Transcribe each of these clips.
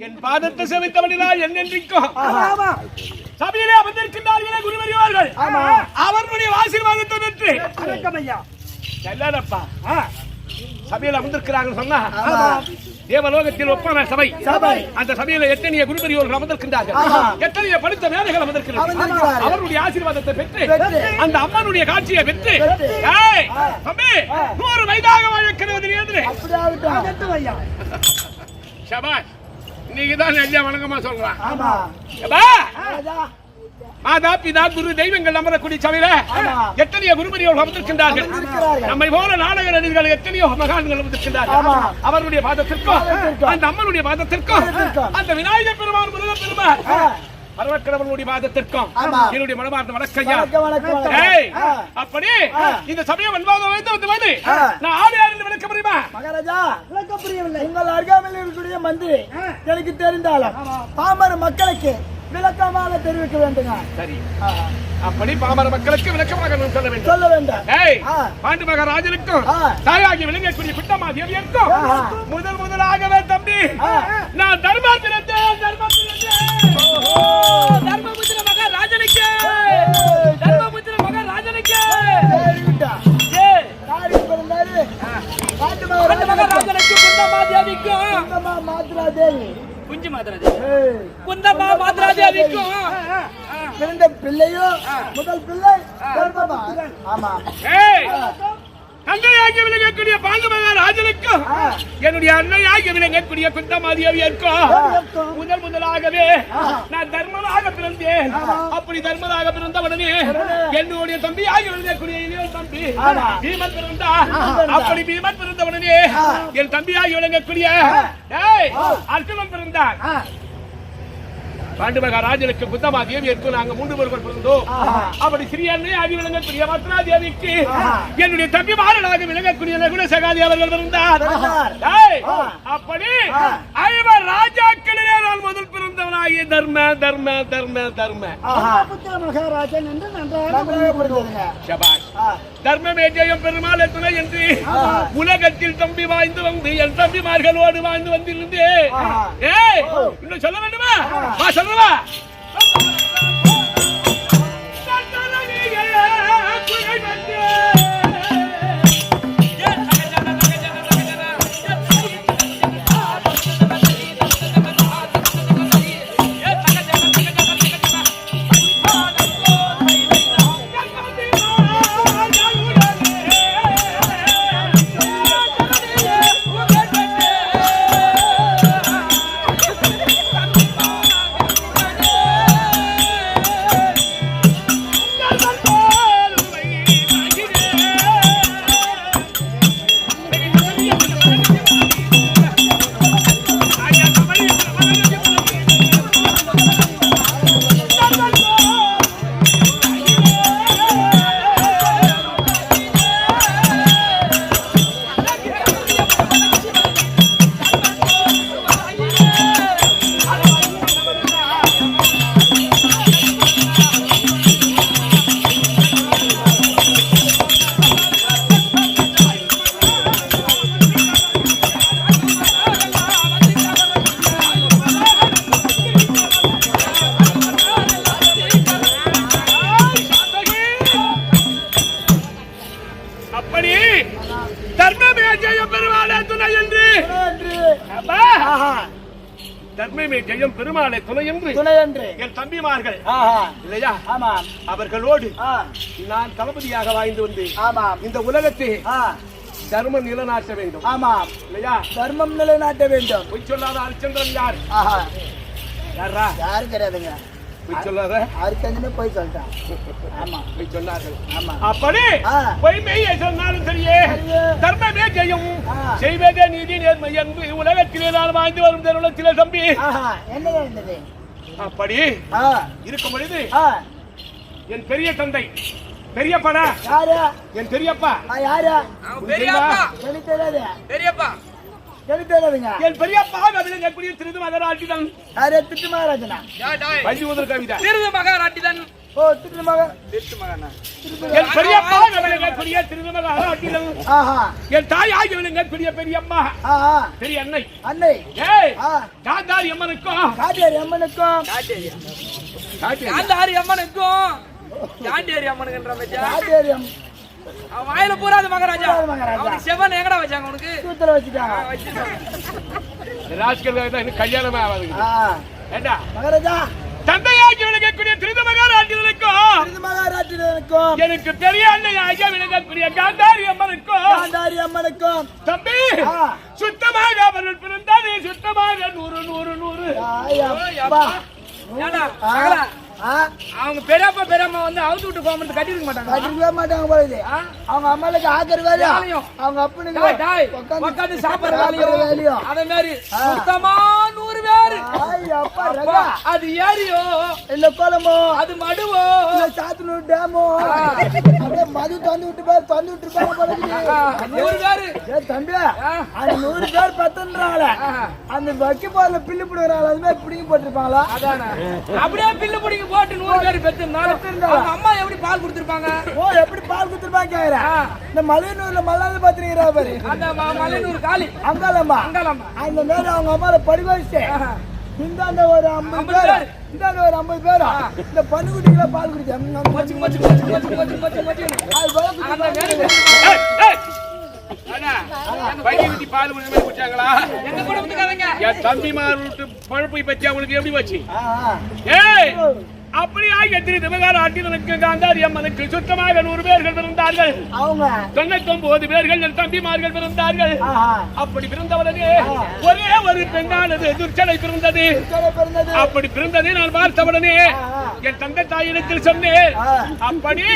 என் பாதத்தை செவித்தவனால் என்னென்றிக்கும் சபையிலே அமர்ந்திருக்கின்றார்களே குருவரிவார்கள் அவர்களுடைய ஆசீர்வாதத்தை பெற்று செல்லப்பா சபையில் அமர்ந்திருக்கிறார்கள் சொன்னா தேவலோகத்தில் ஒப்பான சபை அந்த சபையில எத்தனைய குருபரியோர்கள் அமர்ந்திருக்கின்றார்கள் எத்தனைய படித்த மேதைகள் அமர்ந்திருக்கிறார்கள் அவருடைய ஆசீர்வாதத்தை பெற்று அந்த அம்மனுடைய காட்சியை பெற்று தம்பி 100 வயதாக வாழக்கிறது ஷபாஷ் நீங்கதான் நல்ல வணக்கமா சொல்றான் மாதா பிதா குரு தெய்வங்கள் அமரக்கூடிய சபையில எத்தனையோ குருபரியோர்கள் அமர்ந்திருக்கின்றார்கள். நம்மை போல நாடக நடிகர்கள் எத்தனையோ மகான்கள் அமர்ந்திருக்கின்றார்கள். அவருடைய பாதத்திற்கும் அந்த அம்மனுடைய பாதத்திற்கும் அந்த விநாயகர் பெருமான் முருகன் பெருமான் பரவக்கடவுளுடைய பாதத்திற்கும் என்னுடைய மனமார்ந்த வணக்கம்யா. அப்படி இந்த சமயம் வந்து நான் ஆவியார் என்று விளக்க முடியுமா மகாராஜா? விளக்க புரியவில்லை. உங்கள் அருகாமையில் இருக்கக்கூடிய மந்திரி எனக்கு தெரிந்தாலும் பாமர மக்களுக்கு விளக்கமாக தெரிவிக்க வேண்டுங்க. சரி, அப்படி பாமர மக்களுக்கு விளக்கமாக சொல்ல வேண்டும். பாண்டு மகாராஜனுக்கும் தாயாகி விளங்கக்கூடிய குட்டம்மா தேவியருக்கும் முதலாகவே தம்பி நான் தர்மத்திலே குந்தம்மா மாத்ராதேவிக்கும் பிறந்த பிள்ளையோ முதல் பிள்ளை தர்மமா. ஆமா. தந்தையாகி விளங்கக்கூடிய பாண்டு மகாராஜனுக்கும் என்னுடைய அன்னையாகி விளங்கக்கூடிய குந்தமாதேவியருக்கும் முதலாகவே நான் தர்மமாக பிறந்தேன். அப்படி தர்மமாக பிறந்தவுடனே என்னுடைய தம்பியாகி விளங்கக்கூடிய இளைய தம்பி பீமன் பிறந்தார். அப்படி பீமன் பிறந்தவுடனே என் தம்பியாகி விளங்கக்கூடிய அர்ஜுனன் பிறந்தார். பாண்டு மகாராஜனுக்கு குந்தமாதேவி இருக்கும் நாங்க 3 பேர்கள் பிறந்தோம். அப்படி சிறிய அன்னை ஆகி விளங்கக்கூடிய மத்ராதேவிக்கு என்னுடைய தம்பிமாரனாக விளங்கக்கூடிய நகுல சகாதி அவர்கள் பிறந்தார். அப்படி 5 ராஜாக்களிலே நான் முதல் பிறந்தவனாகிய தர்ம தர்ம தர்ம தர்ம மகாராஜன் என்று நன்றாக தர்மமே ஜெயம் பெருமாள் துணை என்று உலகத்தில் தம்பி வாழ்ந்து வந்து என் தம்பிமார்களோடு வாழ்ந்து வந்திருந்தேன். இன்னும் சொல்ல வேண்டுமா? சொல்லவா? தர்மமே ஜெயம் பெருமாளை துணை என்று என் தம்பிமார்கள் இல்லையா அவர்களோடு நான் தளபதியாக வாழ்ந்து வந்து இந்த உலகத்தை தர்மம் நிலைநாட்ட வேண்டும். ஆமாம் இல்லையா? தர்மம் நிலைநாட்ட வேண்டும். பொய் சொல்லாத ஹரிச்சந்திரன் யார்? யாரும் கிடையாதுங்க. அப்படி பொய்மையை சொன்னாலும் சரியே தர்மமே ஜெயம் செய்வதே நீதி நேர்மை என்று உலகத்திலே நான் வாழ்ந்து வரும் தருணத்திலே தம்பி அப்படி இருக்கும் பொழுது என் பெரிய தந்தை பெரியப்பா என் பெரியப்பா பெரியப்பா என் பெரியப்பா விளங்கக்கூடிய திருது மகாராட்டிதான் திட்டு மகாராஜனா பள்ளி முதல் கவிதை திருது மகாராட்டிதான் என் பெரியப்பா விளங்கக்கூடிய திருது மகாராட்டிதான் என் தாய் ஆகி விளங்கக்கூடிய பெரியம்மா பெரிய அன்னை அன்னை காந்தாரி அம்மனுக்கும் காந்தாரி அம்மனுக்கும் காந்தாரி அம்மனுக்கும் காந்தாரி அம்மனுக்கு வாயில போறாது மகாராஜா. செவன் எங்கடா வச்சாங்க உனக்கு? சூத்துல வச்சுட்டாங்க. ராஜ்கல் கல்யாணமே ஆகாது. ஏண்டா மகாராஜா தந்தையாகி விளங்கக்கூடிய திருது மகாராட்டினருக்கும் எனக்கு பெரிய அன்னையாகி விளங்கக்கூடிய காந்தாரி அம்மனுக்கும் தம்பி சுத்தமாக அவர்கள் பிறந்தாலே சுத்தமாக 100 அவங்க பெரியப்பா பெரியம்மா வந்து அவுத்து விட்டு போக கட்டிருக்க மாட்டாங்க போகுது. அவங்க அம்மாளுக்கு ஆக்கிற வேலையும் அவங்க அப்பனுக்கு உட்காந்து சாப்பிடுற வேலையும் அதே மாதிரி சுத்தமா 100 பேரு. அது ஏரியோ இல்ல குளமோ அது மடுவோ இல்ல சாத்தனூர் டேமோ அப்படியே மது தந்து விட்டு பேர் 100 பேரு. தம்பி அந்த 100 பேர் பத்துன்றாங்கள அந்த வக்கி போர்ல பில்லு பிடிக்கிறாங்களா அது மாதிரி பிடிங்கி போட்டிருப்பாங்களா? அப்படியே பில்லு பிடிங்கி போட்டு 100 பேர் பெத்துனாலும் அம்மா எப்படி பால் கொடுத்திருப்பாங்க? எப்படி பால் கொடுத்திருப்பாங்க? இந்த மலையனூர்ல மல்லாந்து பாத்துறீங்களா பாரு அந்த மலையனூர் காளி அங்காளம்மா அந்த மாதிரி அவங்க அம்மால படிக்க வச்சு இந்தாண்ட ஒரு 50 பேர் இந்தாண்ட ஒரு 50 பேரா இந்த பன்னுக்குட்டிகளா பால் குடிச்சாங்க. அண்ணா, பையன் ஊத்தி பால் குடிச்சாங்களா? எங்க குடும்பத்துக்காரங்க என் தம்பிமார் வீட்டு பழப்பை பத்தி அவங்களுக்கு எப்படி வச்சு? ஆ. ஏய், அப்படியா எத்தனை திமகார ஆட்டினனுக்கு காந்தாரி அம்மனுக்கு சுத்தமாக 100 பேர்கள் பிறந்தார்கள். அவங்க 99 பேர்கள் என் தம்பிமார்கள் பிறந்தார்கள். ஆஹா. அப்படி பிறந்தவனே ஒரே ஒரு பெண்ணானது துர்ச்சடை பிறந்தது. இத்தனை பிறந்தது. அப்படி பிறந்ததை நான் பார்த்தவுடனே ஆஹா. என் தந்தை தாயிடத்தில் சொன்னேன். ஆ. அப்படி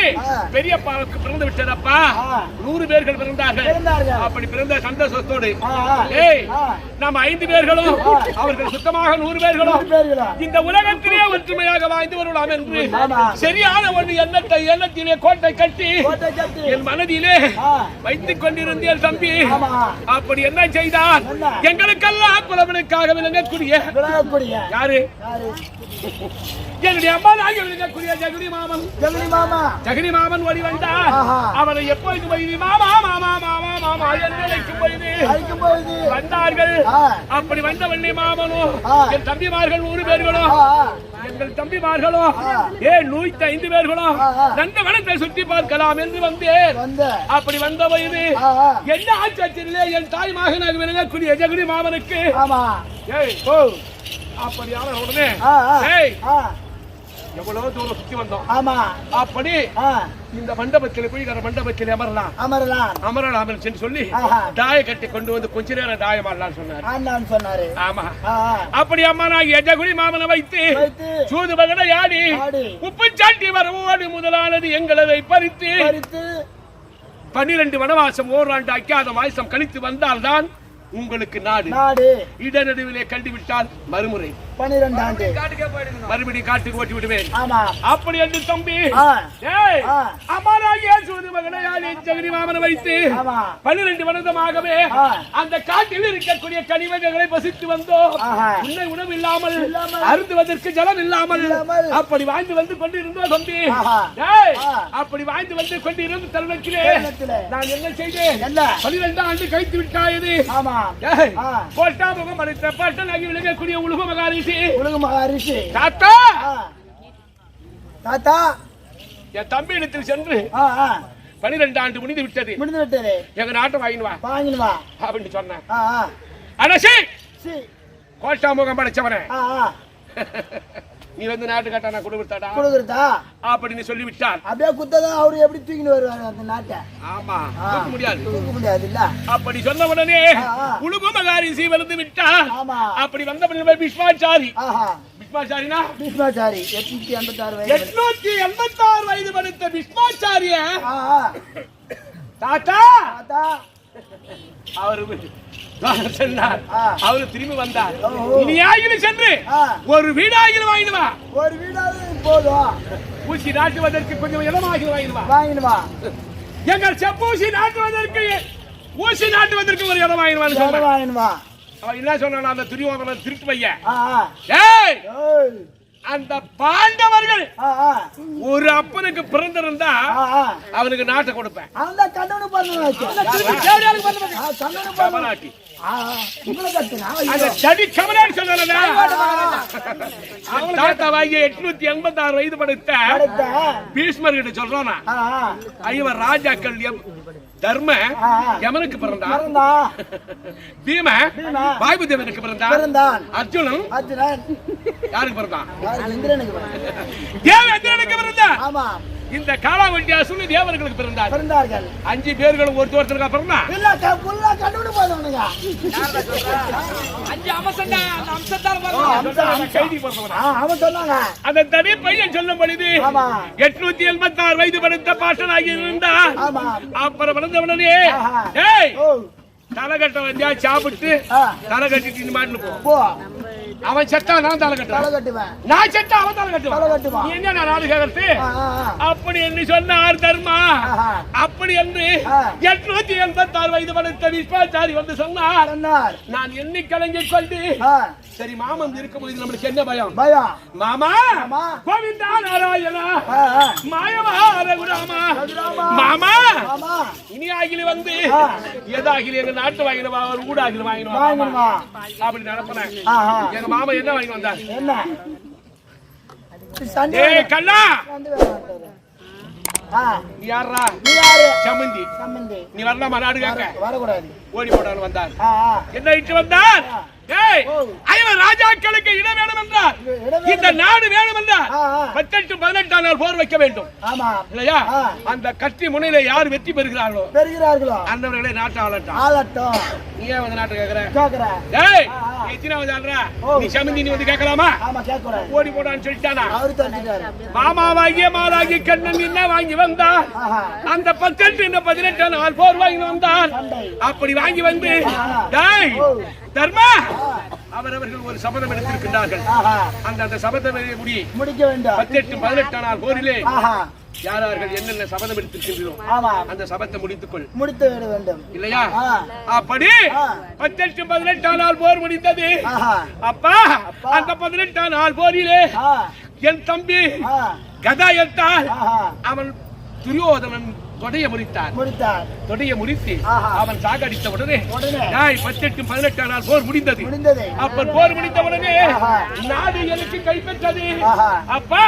பெரியப்பாவுக்கு பிறந்து விட்டதப்பா, ஆ. 100 பேர்கள் பிறந்தார்கள். பிறந்தார்கள். அப்படி பிறந்த சந்தோஷத்தோடு ஆஹா. ஏய், ஆ. நம்ம 5 பேர்களும் அவர்கள் சுத்தமாக 100 பேர்களும் பேர்களா? இந்த உலகத்திலே ஒற்றுமையாக வாழ்ந்து வரலாம் என்று ஆமா. சரியான ஒன்று எண்ணத்திலே கோட்டை கட்டி கோட்டை கட்டி. என் மனதிலே ஆ. வைத்துக் கொண்டிருந்தேன் தம்பி. ஆமா. அப்படி என்ன செய்தான்? என்ன? எங்களுக்கெல்லாம் குலவனுக்காக விளங்கக்கூடிய விளையாடக்கூடிய யாரு? யாரு? என்னுடைய அம்மா நாங்கள் விளங்கக்கூடிய ஜெகனி மாமன். ஜெகனி மாமா. ஜெகனி மாமன் ஓடி வந்தார். ஆஹா. அவனை எப்பொழுது போய் மாமா மாமா மாமா மாமா என்று அழைக்கும் பொழுது அழைக்கும் பொழுது வந்தார்கள். ஆ. அப்படி வந்த வண்ணே மாமனும் ஆ. என் தம்பிமார்கள் 100 பேர்களும் ஆ. எங்கள் தம்பிமார்களும் ஆ. 105 பேர்களும் ஆ. நந்தவனத்தை சுற்றி பார்க்கலாம் என்று வந்தேன். வந்த. அப்படி வந்த வயது ஆ. ஆ. என்ன ஆச்சரியிலே என் தாய் மகனாக விளங்கக்கூடிய ஜெகனி மாமனுக்கு ஆமா. ஏய், ஓ. அப்படியான உடனே ஆ. ஆ. ஏய், ஆ. எவ்வளவு தூரம் சுத்தி வந்தோம். ஆமா. அப்படி ஆ. இந்த மண்டபத்தில் போய் மண்டபத்தில் அமரலாம் அமரலாம். அமரலாம் என்று சொல்லி ஆஹா. தாயை கட்டி கொண்டு வந்து கொஞ்ச நேரம் தாயமாடலாம் சொன்னார். ஆண்டான்னு சொன்னாரு. ஆமா. ஆ. ஆ. அப்படி அம்மா நான் எஜகுடி மாமனை வைத்து வைத்து சூது மகனை ஆடி ஆடி உப்பு சாட்டி வரவோடு முதலானது எங்களை பறித்து பறித்து 12 வனவாசம் ஓராண்டு அக்காத வாசம் கழித்து வந்தால்தான் உங்களுக்கு நாடு. நாடு இடநடுவிலே கண்டுவிட்டால் மறுமுறை 12 ஆண்டு காட்டுக்கே போயிடுங்க மறுபடியும் காட்டுக்கு ஓட்டி விடுவேன். ஆமா. அப்படி என்று தம்பி ஆ. ஏய், ஆ. அம்மாராகிய சூது மகனை ஆடி ஜெகனி மாமனை வைத்து ஆமா. 12 வருடமாகவே ஆ. அந்த காட்டில் இருக்கக்கூடிய கனிவகைகளை பசித்து வந்தோம். ஆஹா. உன்னை உணவு இல்லாமல் இல்லாமல், அருந்துவதற்கு ஜலம் இல்லாமல் இல்லாமல், அப்படி வாழ்ந்து வந்து கொண்டிருந்தோம் தம்பி. ஆஹா. ஏய், ஆ. அப்படி வாழ்ந்து வந்து கொண்டிருந்த தருணத்திலே தருணத்திலே நான் என்ன செய்தேன்? என்ன? 12 ஆண்டு கழித்து விட்டாயது. ஆமா. ஏய், ஆ. போட்டா முகம் அடித்த பாட்டனாகி விளங்கக்கூடிய உலக மகாரிஷி உலக மகாரிஷி தாத்தா ஆ. தாத்தா என் தம்பி இடத்தில் சென்று ஆ. ஆ. 12 ஆண்டு முடிந்து விட்டது, முடிந்து விட்டது. எங்க நாட்டை வாங்கினு வா வாங்கினு வா. அப்படின்னு சொன்னேன். ஆ. ஆ. அரசே, சி. கோட்டா முகம் படைச்சவனே, ஆ. ஆ. நீ வந்து நாட்டு கட்டா நான் கொடுத்தாடா கொடுக்குறதா அப்படின்னு சொல்லி விட்டார். அப்படியே குத்ததான் அவரு எப்படி தூக்கின்னு வருவாரு அந்த நாட்டை? ஆமா, ஆ. தூக்க முடியாது. தூக்க முடியாது இல்ல. அப்படி சொன்ன உடனே ஆ. ஆ. உலக மகாரிஷி வந்து விட்டார். ஆமா. அப்படி வந்த பீஷ்மாச்சாரி. ஆஹா. பீஷ்மாச்சாரினா பீஷ்மாச்சாரி 886 வயது. 886 வயது படுத்த பீஷ்மாச்சாரிய ஆ. ஆ. தாத்தா தாத்தா அவரு சொன்னார். ஆ. அவரு திரும்பி வந்தார். ஓஹோ. இனி ஆகிலும் சென்று ஆ. ஒரு வீடாகிலும் வாங்கிடுவா. ஒரு வீடாவது போதும். ஊசி நாட்டுவதற்கு கொஞ்சம் இடமாகிலும் வாங்கிடுவா. வாங்கினு வா. எங்கள் செப்பூசி நாட்டுவதற்கு ஊசி நாட்டுவதற்கு ஒரு இடம் வாங்கிடுவான்னு இடம் சொன்னான். வாங்கினு வா. அவன் என்ன சொன்னான்? அந்த துரியோதன திருட்டு பையன். ஆ. ஆ. ஏய், ஏய். அந்த பாண்டவர்கள் ஆ. ஆ. ஒரு அப்பனுக்கு பிறந்திருந்தா ஆ. ஆ. அவனுக்கு நாட்டை கொடுப்பேன். அந்த கண்ணனு பண்ணுவாச்சு. தேவடியாளுக்கு பிறந்தவன். ஆ, கண்ணனு பண்ணுவாச்சு. கமலாட்டி. ஆ. உங்களை கத்துனா அந்த சடி கமலான்னு சொன்னானே, அவன் தாத்தாவாகிய 886 வயது படுத்த அடுத்த பீஷ்மர் கிட்ட சொல்றானா, ஆ. ஆ. ஐவர் ராஜாக்கள் தர்ம ஆ. யமனுக்கு பிறந்தான், பிறந்தா பீம பீம வாயுதேவனுக்கு பிறந்தான், பிறந்தான். அர்ஜுனன் அர்ஜுனன் யாருக்கு பிறந்தான்? யாரு? இந்திரனுக்கு பிறந்தான். தேவேந்திரனுக்கு பிறந்தான். ஆமா. இந்த காலாவட்டி அசுனி தேவர்களுக்கு பிறந்தார். பிறந்தார்கள். 5 பேர்களும் ஒருத்தருக்கா பிறந்தான். இல்ல புல்லா கண்ணனு பண்ணுவானுங்க. 5 அம்சம் தான், அந்த அம்சத்தால பாருங்க. கைதி பிறந்தவனா? அவன் சொன்னாங்க. அந்த தனி பையன் சொல்லும் பொழுது ஆமா. 886 வயது படுத்த பாட்டனாகி இருந்தான். ஆமா. அப்புறம் வளர்ந்தவனே, ஆஹா. ஏய், ஓ. தலைகட்ட வந்தியா சாப்பிட்டு ஆ. தலை கட்டிட்டு இந்த மாட்டுல போ. போ. அவன் செத்தா நான் தலை கட்டுறேன், தலை கட்டுவேன். நான் செத்தா அவன் தலை தலை கட்டுவான். கட்டுவான். நீ என்ன நாடு கேட்கறது? ஆ. ஆ. அப்படி என்று சொன்னார் தர்மா. ஆஹா. அப்படி என்று ஆ. 886 வயது படுத்த விஸ்வாச்சாரி வந்து சொன்னார். சொன்னார். நான் எண்ணி கலங்கிக் கொண்டு, ஆ. சரி மாமன் இருக்கும்போது நம்மளுக்கு என்ன பயம்? பயம். மாமா மாமா. கோவிந்தா நாராயணா ஆ. ஆ. மாயவா ரகுராமா ரகுராமா. மாமா மாமா. இனி ஆகிலி வந்து ஆ. எதாகிலி எங்க நாட்டு வாங்கினவா ஒரு ஊடாகில வாங்கினவா வாங்கினுவா. அப்படி நடப்பேன். ஆஹா. எங்க மாமா என்ன வாங்கி வந்தார்? என்ன? சண்டை ஏய் கண்ணா, வந்து வேணாம். நீ யாரா? நீ யாரு? சம்பந்தி. சம்பந்தி. நீ வரலாமா நாடு கேட்க? வரக்கூடாது. ஓடி போடான்னு வந்தார். என்ன இட்டு வந்தார்? ஏய், ஐவர் ராஜாக்களுக்கு இடம் வேணும் என்றார், இந்த நாடு வேணும் என்றார் 18 18 நாள் போர் வைக்க வேண்டும். ஆமா இல்லையா? அந்த கட்சி முனையில யார் வெற்றி பெறுகிறார்களோ அந்தவர்களே நாட்டை ஆளட்டும். நீ ஏன் வந்து நாட்டை கேக்குற? ஏய், எத்தனாவது ஆள்றா? நீ சமந்தி நீ வந்து கேட்கலாமா? ஓடி போடான்னு சொல்லிட்டானா? மாமாவாகிய மாலாகி கண்ணன் என்ன வாங்கி வந்தார்? அந்த 18 18 நாள் போர் வாங்கி வந்தார். அப்படி வாங்கி வந்து டேய் தர்மா, அவரவர்கள் ஒரு சபதம் எடுத்திருக்கின்றார்கள். அந்த சபதத்தை முடிக்க வேண்டும். 18 18 நாள் போரிலே யாரார்கள் என்னென்ன சபதம் எடுத்திருக்கின்றோம் அந்த சபத்தை முடித்து விட வேண்டும். இல்லையா? அப்படி 18 18 நாள் போர் முடிந்தது. அப்பா, அந்த 18 நாள் போரிலே என் தம்பி கதா எடுத்தால் அவன் துரியோதனன் தொடைய முறித்தான். தொடைய முறித்து அவன் சாகடித்த உடனே 18 18 நாள் போர் முடிந்தது. அப்ப போர் முடிந்த உடனே நாடு எனக்கு கைப்பற்றது. அப்பா,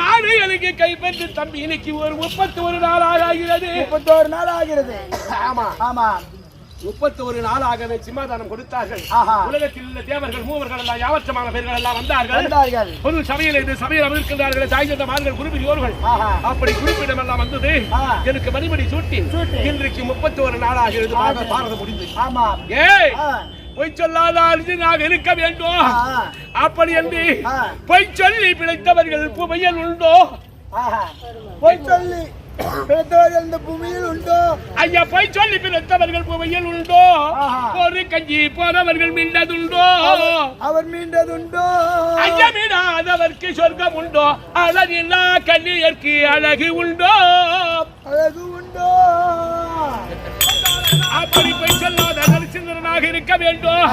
நாடு எனக்கு கைப்பற்று தம்பி இன்னைக்கு ஒரு 31 நாள் ஆகிறது. 31 நாள் ஆகிறது. ஆமா ஆமா, 31 நாளாகவே சிம்மாதானம் கொடுத்தார்கள். உலகத்தில் உள்ள தேவர்கள் மூவர்கள் எல்லாம் யாவற்றமான பேர்கள் எல்லாம் வந்தார்கள். பொது சபையில் இது சபையில் அமர்ந்திருக்கிறார்கள். சாய்ந்தமார்கள் குருபிரியோர்கள். அப்படி குறிப்பிடம் எல்லாம் வந்தது. எனக்கு மணிமணி சூட்டி இன்றைக்கு 31 நாளாகிறது. பாரதம் முடிந்து. ஏய், பொய் சொல்லாத அர்ஜுனாக இருக்க வேண்டும். அப்படி என்று பொய் சொல்லி பிழைத்தவர்கள் புமையல் உண்டோ? பொய் சொல்லி பிழைத்தவர்கள் இந்த பூமியில் உண்டோ? ஐயா, பொய் சொல்லி பிழைத்தவர்கள் பூமியில் உண்டோ? ஒரு கஞ்சி போனவர்கள் மீண்டதுண்டோ? அவர் மீண்டதுண்டோ? ஐயா, மீடாதவர்க்கு சொர்க்கம் உண்டோ? அழகில்லா கண்ணியர்க்கு அழகு உண்டோ? அழகு உண்டோ? அப்படி பொய் சொல்லாத நரசிங்கரனாக இருக்க வேண்டும்.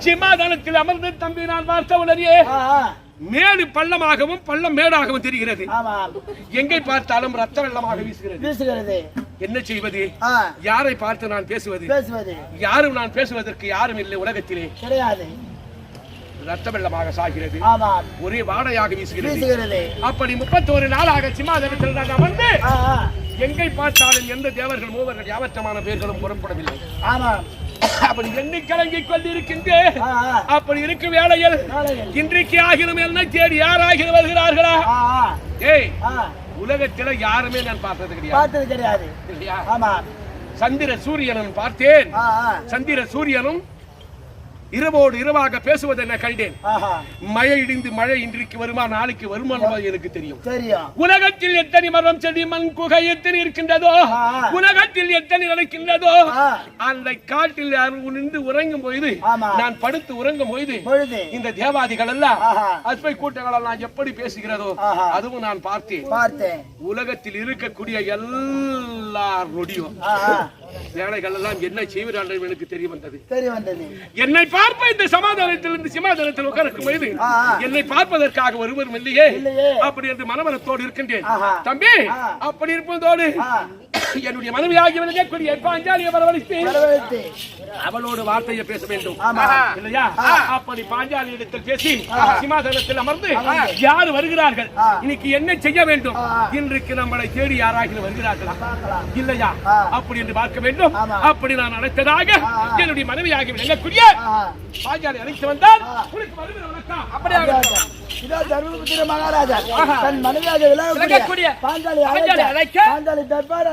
சிம்மாதானத்தில் அமர்ந்து தம்பி நான் பார்த்த உடனே மேடு பள்ளமாகவும் பள்ளம் மேடாகவும் தெரிகிறது. எங்கே பார்த்தாலும் ரத்த வெள்ளமாக வீசுகிறது. என்ன செய்வது? யாரை பார்த்து நான் பேசுவது? யாரும் நான் பேசுவதற்கு யாரும் இல்லை உலகத்திலே. ரத்த வெள்ளமாக சாகிறது. ஒரே வாடையாக வீசுகிறது. அப்படி 31 நாளாக சிம்மாசனத்தில் நான் அமர்ந்து எங்கே பார்த்தாலும் எந்த தேவர்கள் மூவர்கள் யாவற்றமான பேர்களும் புறப்படவில்லை. அப்படி எண்ணி கலங்கிக் கொண்டிருக்கின்றேன். அப்படி இருக்கும் வேளையில் இன்றைக்கு ஆகிலும் என்ன தேடி யாராகிலும் வருகிறார்களா? ஏய், உலகத்தில யாருமே நான் பார்த்தது கிடையாது. சந்திர சூரியனும் பார்த்தேன். சந்திர சூரியனும் இரவோடு இரவாக பேசுவது என்ன கண்டேன். மழை இடிந்து மழை இன்றைக்கு வருமா நாளைக்கு வருமா எனக்கு தெரியும். உலகத்தில் எத்தனை மரம் செடி மண் குகை எத்தனை இருக்கின்றதோ, உலகத்தில் எத்தனை நடக்கின்றதோ, அந்த காட்டில் நின்று உறங்கும் பொழுது நான் படுத்து உறங்கும் பொழுது இந்த தேவாதிகள் எல்லாம் அற்பை கூட்டங்கள் எல்லாம் எப்படி பேசுகிறதோ அதுவும் நான் பார்த்தேன். உலகத்தில் இருக்கக்கூடிய எல்லாருடைய வேலைகள் எல்லாம் என்ன செய்கிறார்கள் எனக்கு தெரிய வந்தது. என்னை பார்ப்ப இந்த சமாதானத்திலிருந்து சிம்மாதானத்தில் உட்கார்க்கும் பொழுது என்னை பார்ப்பதற்காக ஒருவரும் இல்லையே. அப்படி என்று மனமனத்தோடு இருக்கின்றேன். தம்பி, அப்படி இருப்பதோடு என்னுடைய மனைவியாகி விலகக்கூடிய பாஞ்சாலியை வரவழைத்து அவளோடு வார்த்தையை பேச வேண்டும். இல்லையா? அப்படி பாஞ்சாலி இடத்தில் பேசி சிம்மாசனத்தில் அமர்ந்து யார் வருகிறார்கள், இன்னைக்கு என்ன செய்ய வேண்டும், இன்றைக்கு நம்மளை தேடி யாராக வருகிறார்களா இல்லையா அப்படி என்று பார்க்க வேண்டும். அப்படி நான் அழைத்ததாக என்னுடைய மனைவியாகி விளங்கக்கூடிய பாஞ்சாலி அழைத்து வந்தால் அப்படியாக தர்மபுத்திர மகாராஜா தன் மனைவியாக விளங்கக்கூடிய பாஞ்சாலி அழைக்க பாஞ்சாலி தர்பார்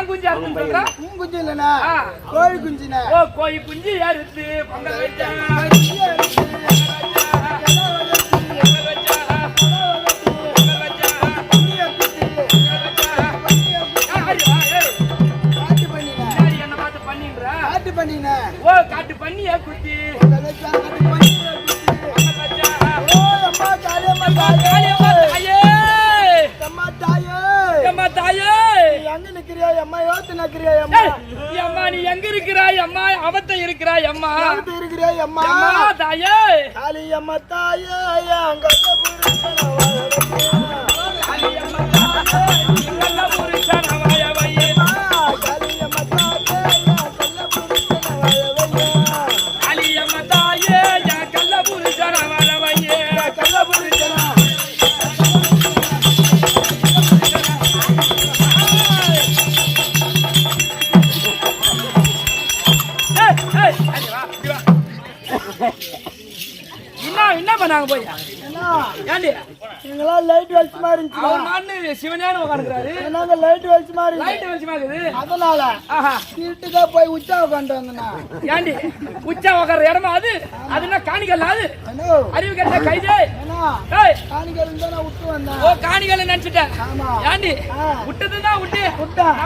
குஞ்சு அறுத்துன்னு சொல்றா? குஞ்சு இல்லண்ணா ஆ. கோழி குஞ்சுண்ணே. ஓ கோழி குஞ்சு அறுத்து பொங்கல் வச்சா என்ன பார்த்து பண்ணின்றா? ஓ காட்டு பண்ணியா குத்தி பொங்கல் வச்சா காளியம்மா தாயே அம்மா தாயே எங்க நிக்கிறியா அம்மா யோத்து நிக்கிறியா அம்மா ஏய், அம்மா நீ எங்க இருக்கிறாய் அம்மா அவத்த இருக்கிறாய் அம்மா யோத்து இருக்கிறியா அம்மா அம்மா தாயே காளி அம்மா தாயே எங்க காளியம்மா தாயே நல்ல புருஷன் வாய வையே காளியம்மா தாயே என் கள்ள புருஷன் வாய வையே என்ன பண்ணாங்க போய் ஏண்டி நீங்களாம் லைட் வெளிச்ச மாதிரி இருந்துச்சு அவர் மான்னு சிவனேன்னு உட்காந்துக்கிறாரு நாங்க லைட் வெளிச்ச மாதிரி லைட் வெளிச்சமா இருக்குது அதனால ஆஹா வீட்டுக்கா போய் உச்சா உட்காந்து வந்தேன்னா ஏண்டி உச்சா உட்கார இடமா அது என்ன காணிக்கல அது அறிவு கேட்ட கைதே ஏய் காணிகள் இருந்தா நான் விட்டு வந்தேன் ஓ காணிக்கல நினைச்சிட்டேன் ஆமா ஏண்டி ஆ. விட்டதுதான் விட்டு விட்டேன்